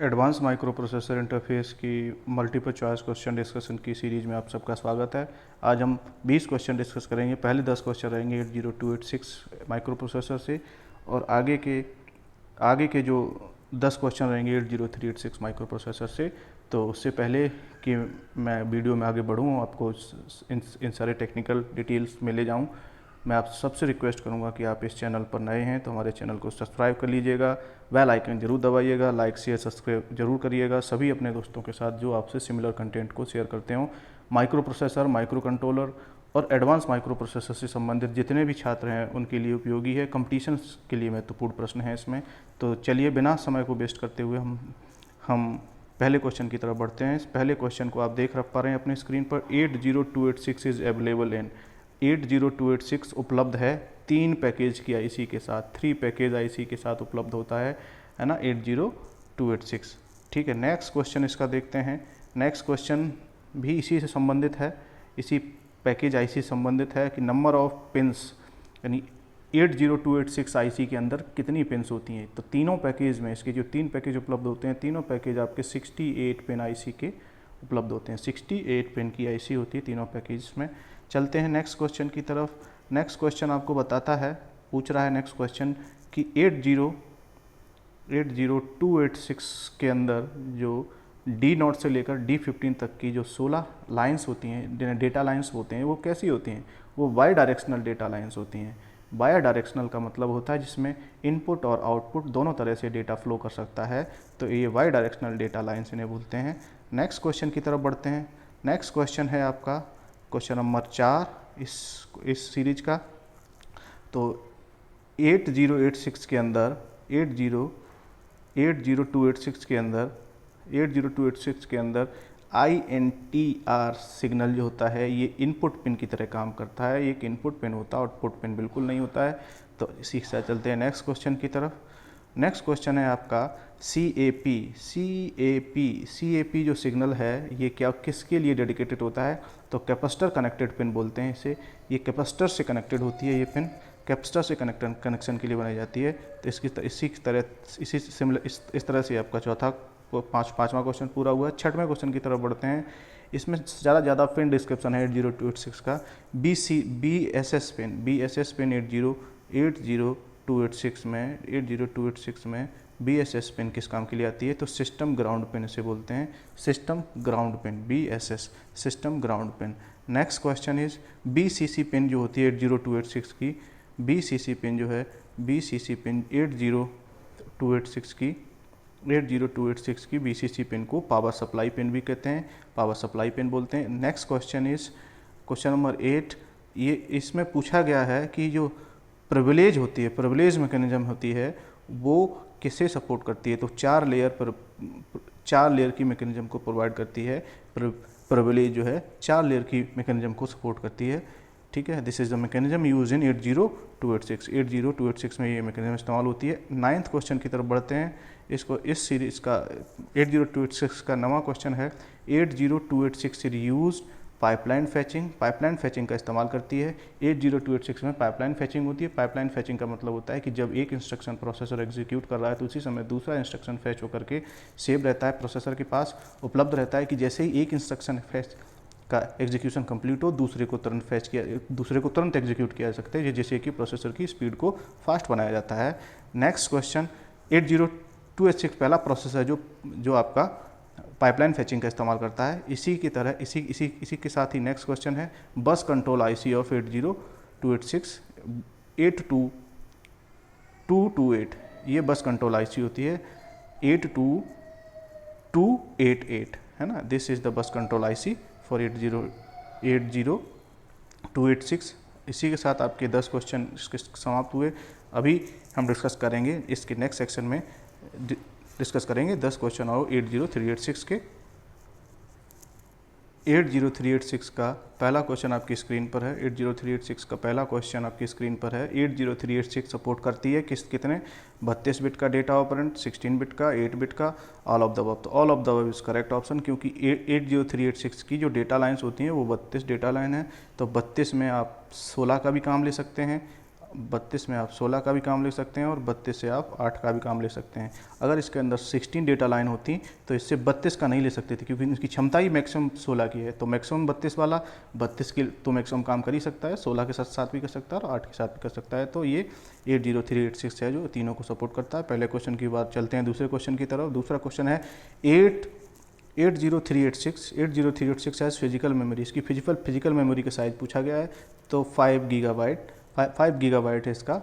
Advance micro processor interface की multiple choice question discussion की series में आप सबका स्वागत है। आज हम 20 क्वेश्चन डिस्कस करेंगे। पहले 10 क्वेश्चन रहेंगे 80286 माइक्रो प्रोसेसर से, और आगे के जो 10 क्वेश्चन रहेंगे 80386 माइक्रो प्रोसेसर से। तो उससे पहले कि मैं वीडियो में आगे बढ़ूँ, आपको इन सारे टेक्निकल डिटेल्स में ले जाऊँ, मैं आप सबसे रिक्वेस्ट करूंगा कि आप इस चैनल पर नए हैं तो हमारे चैनल को सब्सक्राइब कर लीजिएगा, बेल आइकन जरूर दबाइएगा, लाइक शेयर सब्सक्राइब जरूर करिएगा सभी अपने दोस्तों के साथ जो आपसे सिमिलर कंटेंट को शेयर करते हो। माइक्रो प्रोसेसर, माइक्रो कंट्रोलर और एडवांस माइक्रो प्रोसेसर से संबंधित जितने भी छात्र हैं उनके लिए उपयोगी है। कंपटीशन के लिए महत्वपूर्ण प्रश्न है इसमें। तो चलिए बिना समय को वेस्ट करते हुए हम पहले क्वेश्चन की तरफ बढ़ते हैं। इस पहले क्वेश्चन को आप देख पा रहे हैं अपनी स्क्रीन पर। 80286 इज अवेलेबल इन 80286 उपलब्ध है 3 पैकेज की आईसी के साथ, 3 पैकेज आईसी के साथ उपलब्ध होता है ना 80286। ठीक है, नेक्स्ट क्वेश्चन इसका देखते हैं। नेक्स्ट क्वेश्चन भी इसी से संबंधित है, इसी पैकेज आईसी से संबंधित है कि नंबर ऑफ पिन्स, यानी 80286 आईसी के अंदर कितनी पिन्स होती हैं। तो तीनों पैकेज में इसके जो 3 पैकेज उपलब्ध होते हैं, तीनों पैकेज आपके 68 पिन आईसी के उपलब्ध होते हैं। 68 पिन की आईसी होती है तीनों पैकेज में। चलते हैं नेक्स्ट क्वेश्चन की तरफ। नेक्स्ट क्वेश्चन आपको बताता है, पूछ रहा है नेक्स्ट क्वेश्चन कि 80286 के अंदर जो D0 से लेकर D15 तक की जो 16 लाइंस होती हैं, डेटा लाइंस होते हैं, वो कैसी होती हैं। वो बाई डायरेक्शनल डेटा लाइंस होती हैं। बाई डायरेक्शनल का मतलब होता है जिसमें इनपुट और आउटपुट दोनों तरह से डेटा फ्लो कर सकता है, तो ये बाई डायरेक्शनल डेटा लाइंस इन्हें बोलते हैं। नेक्स्ट क्वेश्चन की तरफ बढ़ते हैं। नेक्स्ट क्वेश्चन है आपका क्वेश्चन नंबर 4 इस सीरीज का। तो 80286 के अंदर 80286 के अंदर INTR सिग्नल जो होता है ये इनपुट पिन की तरह काम करता है। एक इनपुट पिन होता है, आउटपुट पिन बिल्कुल नहीं होता है। तो इसी के साथ चलते हैं नेक्स्ट क्वेश्चन की तरफ। नेक्स्ट क्वेश्चन है आपका CAP जो सिग्नल है ये किसके लिए डेडिकेटेड होता है। तो कैपेसिटर कनेक्टेड पिन बोलते हैं इसे। ये कैपेसिटर से कनेक्टेड होती है, ये पिन कैपेसिटर से कनेक्शन के लिए बनाई जाती है। तो इस तरह से आपका पाँचवा क्वेश्चन पूरा हुआ है। छठवें क्वेश्चन की तरफ बढ़ते हैं। इसमें ज़्यादा पिन डिस्क्रिप्शन है 80286 का। BSS पिन 80286 में BSS पिन किस काम के लिए आती है। तो सिस्टम ग्राउंड पिन इसे बोलते हैं, system ground pin BSS, system ground pin. Next question is BCC pin जो होती है 80286 की। BCC पिन जो है, BCC पिन 80286 की BCC पिन को पावर सप्लाई पिन भी कहते हैं, पावर सप्लाई पिन बोलते हैं। Next question is question number 8। ये इसमें पूछा गया है कि जो प्रिविलेज होती है, प्रिविलेज मैकेनिज्म होती है, वो किसे सपोर्ट करती है। तो 4 लेयर की मैकेनिज्म को प्रोवाइड करती है। प्रिविलेज जो है 4 लेयर की मैकेनिज्म को सपोर्ट करती है। ठीक है, this is the mechanism use in 80286 में ये मैकेनिज्म इस्तेमाल होती है। 9th क्वेश्चन की तरफ बढ़ते हैं। इस सीरीज का 80286 का नवा क्वेश्चन है 80286 यूज पाइपलाइन फैचिंग का इस्तेमाल करती है। 80286 में पाइपलाइन फैचिंग होती है। पाइपलाइन फैचिंग का मतलब होता है कि जब एक इंस्ट्रक्शन प्रोसेसर एग्जीक्यूट कर रहा है तो उसी समय दूसरा इंस्ट्रक्शन फैच होकर के सेव रहता है, प्रोसेसर के पास उपलब्ध रहता है कि जैसे ही एक इंस्ट्रक्शन फैच का एग्जीक्यूशन कंप्लीट हो दूसरे को तुरंत एग्जीक्यूट किया जा सकता है, जैसे कि प्रोसेसर की स्पीड को फास्ट बनाया जाता है। नेक्स्ट क्वेश्चन 80286 पहला प्रोसेसर है जो आपका पाइपलाइन फैचिंग का इस्तेमाल करता है। इसी की तरह इसी के साथ ही नेक्स्ट क्वेश्चन है बस कंट्रोल आईसी ऑफ 80286 82228। ये बस कंट्रोल आईसी होती है 82288, है ना। This is the bus control IC for 80286। इसी के साथ आपके 10 क्वेश्चन समाप्त हुए। अभी हम डिस्कस करेंगे इसके नेक्स्ट सेक्शन में 10 क्वेश्चन और 80386 के। 80386 का पहला क्वेश्चन आपकी स्क्रीन पर है। 80386 का पहला क्वेश्चन आपकी स्क्रीन पर है। 80386 सपोर्ट करती है कितने 32 बिट का डेटा ऑपरेंट, 16 बिट का, 8 बिट का, ऑल ऑफ द अबव। तो all of the above is correct option, क्योंकि 80386 की जो डेटा लाइन्स होती हैं वो 32 डेटा लाइन है। तो 32 में आप 16 का भी काम ले सकते हैं, 32 में आप 16 का भी काम ले सकते हैं और 32 से आप 8 का भी काम ले सकते हैं। अगर इसके अंदर 16 डेटा लाइन होती तो इससे 32 का नहीं ले सकते थे, क्योंकि इसकी क्षमता ही मैक्सिमम 16 की है। तो मैक्सिमम 32 वाला 32 की तो मैक्सिमम काम कर ही सकता है, 16 के साथ साथ भी कर सकता है और 8 के साथ भी कर सकता है। तो ये 80386 है जो तीनों को सपोर्ट करता है। पहले क्वेश्चन की बात, चलते हैं दूसरे क्वेश्चन की तरफ। दूसरा क्वेश्चन है 80386 हैज़ फिजिकल मेमोरी। इसकी फिजिकल मेमोरी का साइज़ पूछा गया है, तो 5 गीगाबाइट है इसका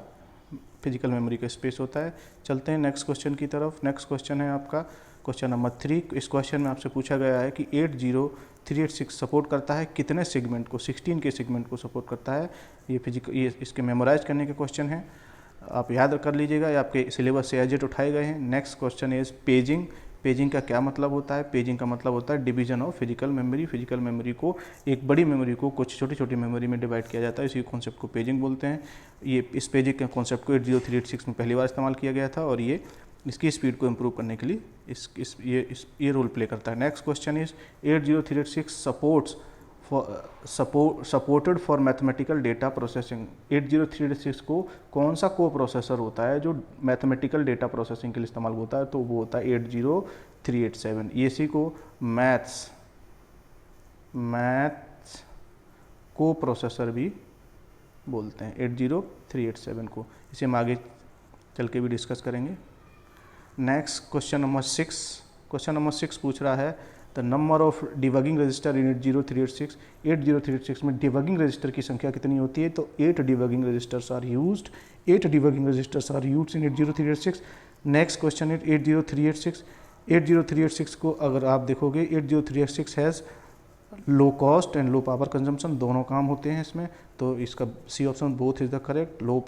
फिजिकल मेमोरी का स्पेस होता है। चलते हैं नेक्स्ट क्वेश्चन की तरफ। नेक्स्ट क्वेश्चन है आपका क्वेश्चन नंबर 3। इस क्वेश्चन में आपसे पूछा गया है कि 80386 सपोर्ट करता है कितने सेगमेंट को, 16 के सेगमेंट को सपोर्ट करता है। ये इसके मेमोराइज करने के क्वेश्चन हैं, आप याद कर लीजिएगा, ये आपके सिलेबस से एज इट उठाए गए हैं। Next question is paging. Paging का क्या मतलब होता है? पेजिंग का मतलब होता है division of physical memory. Physical memory को, एक बड़ी मेमोरी को कुछ छोटी छोटी मेमोरी में डिवाइड किया जाता है, इसी कॉन्सेप्ट को पेजिंग बोलते हैं। ये इस पेजिंग के कॉन्सेप्ट को 80386 में पहली बार इस्तेमाल किया गया था और ये इसकी स्पीड को इम्प्रूव करने के लिए ये रोल प्ले करता है। Next question is 80386 supported for mathematical data processing. 80386 को कौन सा को प्रोसेसर होता है जो मैथमेटिकल डेटा प्रोसेसिंग के लिए इस्तेमाल होता है? तो वो होता है 80387। इसी को मैथ्स को प्रोसेसर भी बोलते हैं, 80387 को। इसे हम आगे चल के भी डिस्कस करेंगे। नेक्स्ट क्वेश्चन नंबर 6 पूछ रहा है the number of debugging register in 80386। 80386 में डिबगिंग रजिस्टर की संख्या कितनी होती है? तो 8 debugging registers are used. 8 debugging registers are used in 80386। Next question है 80386। 80386 को अगर आप देखोगे, 80386 has low cost and low power consumption, दोनों काम होते हैं इसमें। तो इसका C option both is the correct, low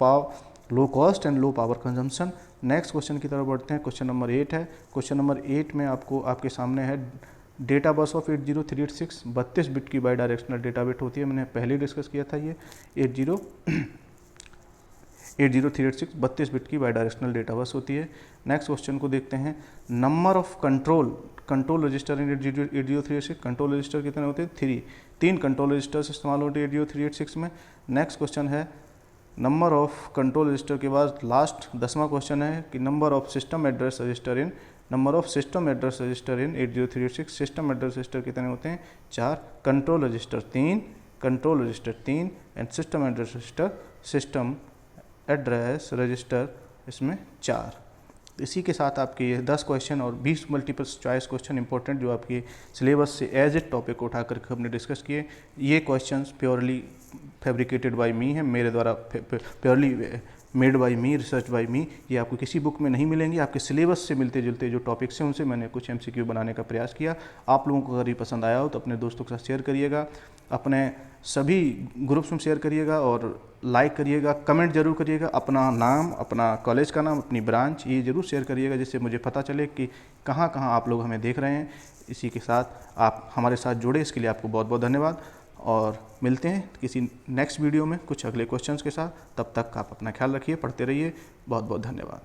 cost and low power consumption. Next question की तरफ बढ़ते हैं। क्वेश्चन नंबर 8 है। क्वेश्चन नंबर 8 में आपके सामने है डेटा बस ऑफ 80386। 32 बिट की बाई डायरेक्शनल डेटा बिट होती है, मैंने पहले डिस्कस किया था। ये 80386 32 बिट की बाई डायरेक्शनल डेटा बस होती है। नेक्स्ट क्वेश्चन को देखते हैं। Number of control register in 80386। Control register कितने होते हैं? 3 कंट्रोल रजिस्टर्स इस्तेमाल होते हैं 80386 में। नेक्स्ट क्वेश्चन है नंबर ऑफ कंट्रोल रजिस्टर के बाद लास्ट 10वां क्वेश्चन है कि number of system address register in 80386। System address register कितने होते हैं? 4। Control register 3 and system address register इसमें 4। इसी के साथ आपके ये 10 क्वेश्चन और 20 मल्टीपल चॉइस क्वेश्चन इंपॉर्टेंट जो आपके सिलेबस से एज ए टॉपिक को उठा कर हमने डिस्कस किए। ये questions purely fabricated by me है, मेरे द्वारा purely made by me, research by me. ये आपको किसी बुक में नहीं मिलेंगे। आपके सिलेबस से मिलते जुलते जो टॉपिक्स हैं उनसे मैंने कुछ MCQ बनाने का प्रयास किया। आप लोगों को अगर ये पसंद आया हो तो अपने दोस्तों के साथ शेयर करिएगा, अपने सभी ग्रुप्स में शेयर करिएगा और लाइक करिएगा, कमेंट जरूर करिएगा। अपना नाम, अपना कॉलेज का नाम, अपनी ब्रांच ये जरूर शेयर करिएगा, जिससे मुझे पता चले कि कहाँ कहाँ आप लोग हमें देख रहे हैं। इसी के साथ आप हमारे साथ जुड़े, इसके लिए आपको बहुत बहुत धन्यवाद और मिलते हैं किसी नेक्स्ट वीडियो में कुछ अगले क्वेश्चंस के साथ। तब तक आप अपना ख्याल रखिए, पढ़ते रहिए। बहुत बहुत धन्यवाद।